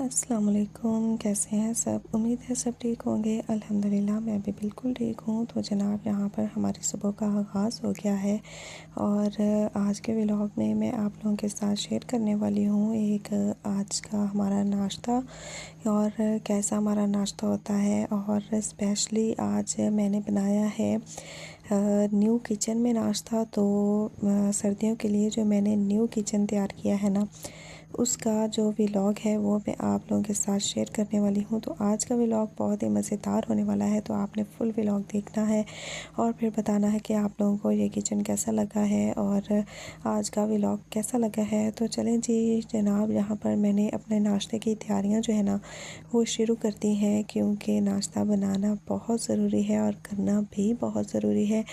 अस्सलाम वालेकुम, कैसे हैं सब? उम्मीद है सब ठीक होंगे। अल्हम्दुलिल्लाह मैं भी बिल्कुल ठीक हूँ। तो जनाब यहाँ पर हमारी सुबह का आगाज़ हो गया है और आज के व्लॉग में मैं आप लोगों के साथ शेयर करने वाली हूँ एक आज का हमारा नाश्ता और कैसा हमारा नाश्ता होता है। और स्पेशली आज मैंने बनाया है न्यू किचन में नाश्ता। तो सर्दियों के लिए जो मैंने न्यू किचन तैयार किया है ना, उसका जो व्लॉग है वो मैं आप लोगों के साथ शेयर करने वाली हूँ। तो आज का व्लॉग बहुत ही मज़ेदार होने वाला है, तो आपने फुल व्लॉग देखना है और फिर बताना है कि आप लोगों को ये किचन कैसा लगा है और आज का व्लॉग कैसा लगा है। तो चलें जी जनाब, यहाँ पर मैंने अपने नाश्ते की तैयारियाँ जो है ना वो शुरू कर दी हैं, क्योंकि नाश्ता बनाना बहुत ज़रूरी है और करना भी बहुत ज़रूरी है,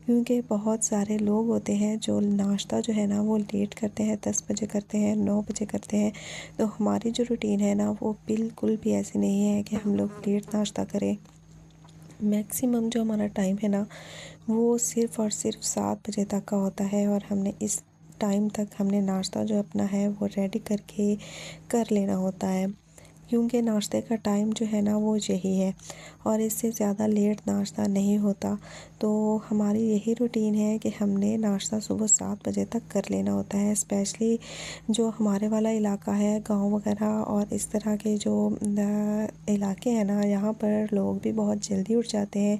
क्योंकि बहुत सारे लोग होते हैं जो नाश्ता जो है ना वो लेट करते हैं, 10 बजे करते हैं, 9 बजे करते हैं। तो हमारी जो रूटीन है ना वो बिल्कुल भी ऐसी नहीं है कि हम लोग लेट नाश्ता करें। मैक्सिमम जो हमारा टाइम है ना वो सिर्फ़ और सिर्फ 7 बजे तक का होता है और हमने इस टाइम तक हमने नाश्ता जो अपना है वो रेडी करके कर लेना होता है, क्योंकि नाश्ते का टाइम जो है ना वो यही है और इससे ज़्यादा लेट नाश्ता नहीं होता। तो हमारी यही रूटीन है कि हमने नाश्ता सुबह 7 बजे तक कर लेना होता है। स्पेशली जो हमारे वाला इलाका है, गांव वगैरह और इस तरह के जो इलाके हैं ना, यहाँ पर लोग भी बहुत जल्दी उठ जाते हैं,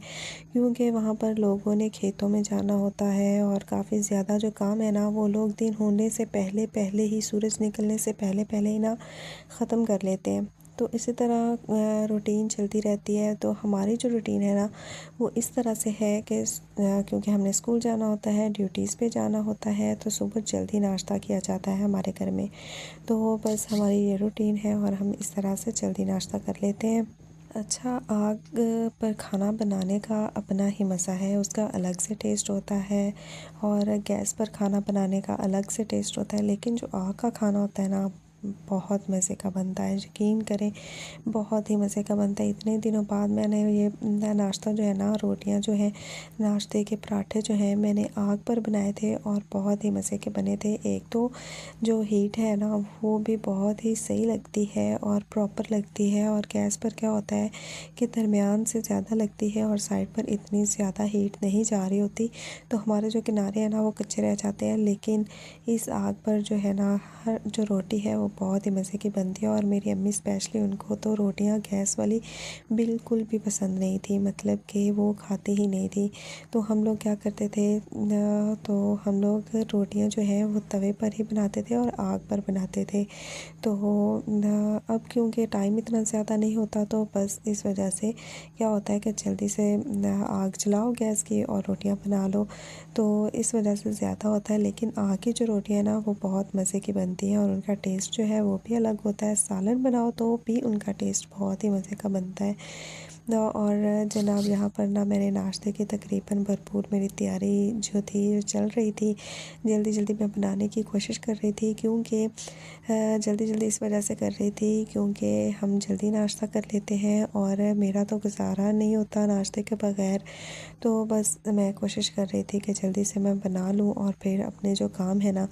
क्योंकि वहाँ पर लोगों ने खेतों में जाना होता है और काफ़ी ज़्यादा जो काम है ना वो लोग दिन होने से पहले पहले ही, सूरज निकलने से पहले पहले ही ना ख़त्म कर लेते हैं। तो इसी तरह रूटीन चलती रहती है। तो हमारी जो रूटीन है ना वो इस तरह से है कि क्योंकि हमने स्कूल जाना होता है, ड्यूटीज़ पे जाना होता है, तो सुबह जल्दी नाश्ता किया जाता है हमारे घर में। तो बस हमारी ये रूटीन है और हम इस तरह से जल्दी नाश्ता कर लेते हैं। अच्छा, आग पर खाना बनाने का अपना ही मज़ा है, उसका अलग से टेस्ट होता है और गैस पर खाना बनाने का अलग से टेस्ट होता है। लेकिन जो आग का खाना होता है ना बहुत मज़े का बनता है, यकीन करें बहुत ही मज़े का बनता है। इतने दिनों बाद मैंने ये नाश्ता जो है ना, रोटियां जो हैं, नाश्ते के पराठे जो हैं मैंने आग पर बनाए थे और बहुत ही मज़े के बने थे। एक तो जो हीट है ना वो भी बहुत ही सही लगती है और प्रॉपर लगती है, और गैस पर क्या होता है कि दरमियान से ज़्यादा लगती है और साइड पर इतनी ज़्यादा हीट नहीं जा रही होती, तो हमारे जो किनारे हैं ना वो कच्चे रह जाते हैं। लेकिन इस आग पर जो है ना हर जो रोटी है वो बहुत ही मज़े की बनती है। और मेरी अम्मी स्पेशली, उनको तो रोटियां गैस वाली बिल्कुल भी पसंद नहीं थी, मतलब कि वो खाती ही नहीं थी। तो हम लोग क्या करते थे, तो हम लोग रोटियां जो है वो तवे पर ही बनाते थे और आग पर बनाते थे। तो अब क्योंकि टाइम इतना ज़्यादा नहीं होता, तो बस इस वजह से क्या होता है कि जल्दी से आग जलाओ गैस की और रोटियां बना लो, तो इस वजह से ज़्यादा होता है। लेकिन आग की जो रोटियां हैं ना वो बहुत मज़े की बनती हैं और उनका टेस्ट जो है वो भी अलग होता है। सालन बनाओ तो भी उनका टेस्ट बहुत ही मज़े का बनता है। और जनाब यहाँ पर ना मैंने नाश्ते की तकरीबन भरपूर मेरी तैयारी जो थी चल रही थी, जल्दी जल्दी मैं बनाने की कोशिश कर रही थी, क्योंकि जल्दी जल्दी इस वजह से कर रही थी क्योंकि हम जल्दी नाश्ता कर लेते हैं और मेरा तो गुजारा नहीं होता नाश्ते के बगैर। तो बस मैं कोशिश कर रही थी कि जल्दी से मैं बना लूँ और फिर अपने जो काम है ना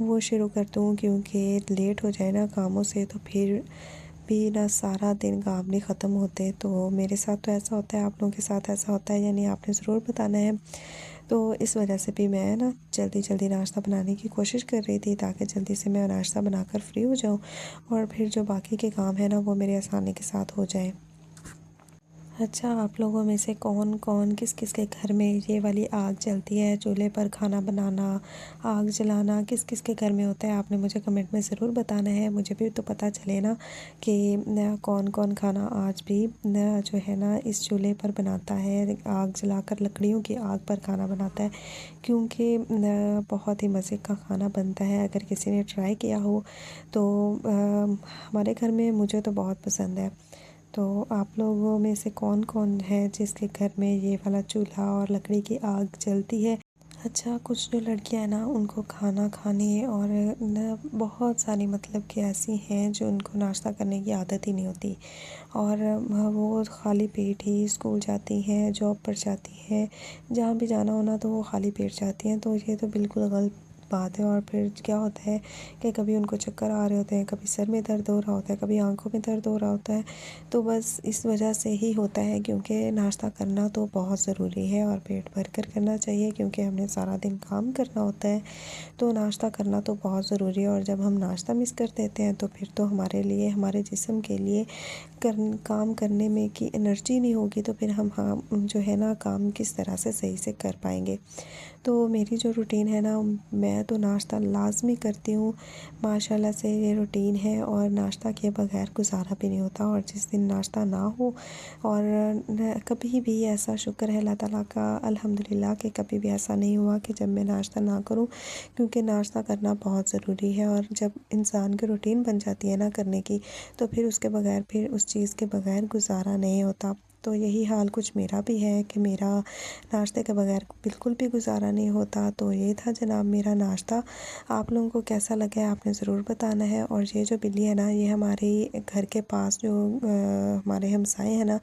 वो शुरू कर दूँ, क्योंकि लेट हो जाए ना कामों से तो फिर भी ना सारा दिन काम नहीं ख़त्म होते। तो मेरे साथ तो ऐसा होता है, आप लोगों के साथ ऐसा होता है या नहीं आपने ज़रूर बताना है। तो इस वजह से भी मैं ना जल्दी जल्दी नाश्ता बनाने की कोशिश कर रही थी, ताकि जल्दी से मैं नाश्ता बनाकर फ्री हो जाऊं और फिर जो बाकी के काम है ना वो मेरे आसानी के साथ हो जाए। अच्छा, आप लोगों में से कौन कौन किस किस के घर में ये वाली आग जलती है, चूल्हे पर खाना बनाना, आग जलाना किस किस के घर में होता है? आपने मुझे कमेंट में ज़रूर बताना है, मुझे भी तो पता चले ना कि कौन कौन खाना आज भी जो है ना इस चूल्हे पर बनाता है, आग जलाकर लकड़ियों की आग पर खाना बनाता है, क्योंकि बहुत ही मज़े का खाना बनता है। अगर किसी ने ट्राई किया हो तो हमारे घर में मुझे तो बहुत पसंद है। तो आप लोगों में से कौन कौन है जिसके घर में ये वाला चूल्हा और लकड़ी की आग जलती है? अच्छा, कुछ जो लड़कियां हैं ना उनको खाना खाने और न बहुत सारी, मतलब कि ऐसी हैं जो उनको नाश्ता करने की आदत ही नहीं होती और वो खाली पेट ही स्कूल जाती हैं, जॉब पर जाती हैं, जहाँ भी जाना होना तो वो खाली पेट जाती हैं। तो ये तो बिल्कुल गलत बात है। और फिर क्या होता है कि कभी उनको चक्कर आ रहे होते हैं, कभी सर में दर्द हो रहा होता है, कभी आंखों में दर्द हो रहा होता है। तो बस इस वजह से ही होता है, क्योंकि नाश्ता करना तो बहुत ज़रूरी है और पेट भर कर करना चाहिए, क्योंकि हमने सारा दिन काम करना होता है। तो नाश्ता करना तो बहुत ज़रूरी है, और जब हम नाश्ता मिस कर देते हैं तो फिर तो हमारे लिए, हमारे जिस्म के लिए काम करने में की एनर्जी नहीं होगी, तो फिर हम जो है ना काम किस तरह से सही से कर पाएंगे। तो मेरी जो रूटीन है ना, मैं तो नाश्ता लाज़मी करती हूँ। माशाल्लाह से ये रूटीन है, और नाश्ता किए बगैर गुज़ारा भी नहीं होता। और जिस दिन नाश्ता ना हो, और कभी भी ऐसा, शुक्र है अल्लाह ताला का, अल्हम्दुलिल्लाह कि कभी भी ऐसा नहीं हुआ कि जब मैं नाश्ता ना करूँ, क्योंकि नाश्ता करना बहुत ज़रूरी है। और जब इंसान की रूटीन बन जाती है ना करने की, तो फिर उसके बगैर, फिर उस चीज़ के बगैर गुज़ारा नहीं होता। तो यही हाल कुछ मेरा भी है कि मेरा नाश्ते के बगैर बिल्कुल भी गुज़ारा नहीं होता। तो ये था जनाब मेरा नाश्ता। आप लोगों को कैसा लगा है आपने ज़रूर बताना है। और ये जो बिल्ली है ना, ये हमारे घर के पास जो हमारे हमसाए हैं ना,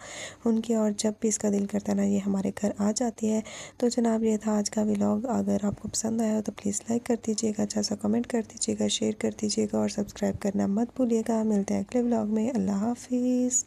उनकी, और जब भी इसका दिल करता है ना, ये हमारे घर आ जाती है। तो जनाब ये था आज का व्लॉग। अगर आपको पसंद आया हो तो प्लीज़ लाइक कर दीजिएगा, अच्छा सा कमेंट कर दीजिएगा, शेयर कर दीजिएगा, और सब्सक्राइब करना मत भूलिएगा। मिलते हैं अगले व्लॉग में। अल्लाह हाफिज़।